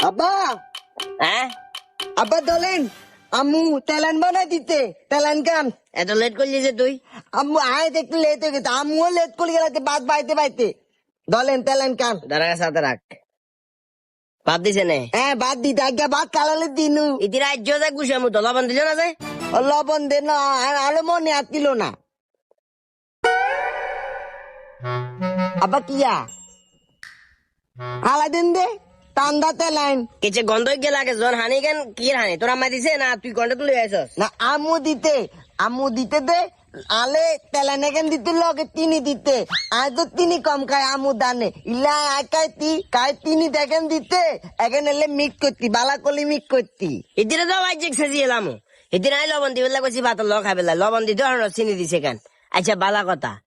আব্বা হ্যাঁ আব্বা দলেন আম্মু তেলান বানাই দিতে তেলান কান এত লেট করলি যে তুই? আম্মু আয় দেখতে লেট হয়ে গেছে আম্মুও লেট করে গেছে বাদ বাইতে বাইতে দলেন তেলান কান দাঁড়া সাথে রাখ। ভাব দিছে নে হ্যাঁ বাদ দিতে আজ্ঞা বাদ কালালে দিনু ইতি রাজ্য যায় গুছিয়ে মতো লবণ দিল না যায়। লবণ দে না আলো মনে আতিল না আব্বা কিয়া আলা দিন দে তান্দা তেলাইন কিছু গন্ধ গেলে আগে জন হানি কেন কি হানি তোর আম্মা দিছে না তুই গন্ধ তুলে আইছস? না আম্মু দিতে দে আলে তেলান এখান দিতে লগে তিনি দিতে আয় তো তিনি কম খায় আমু দানে ইলা আয় কায় তিনি দেখেন দিতে এখানে এলে মিক করতি বালা কলি মিক করতি ইতিরে তো আইজেক সাজি এলাম ইতিরে আই লবণ দিবে লাগছি ভাত ল খাবে লবণ দিতে আর চিনি দিছে কেন? আচ্ছা বালা কথা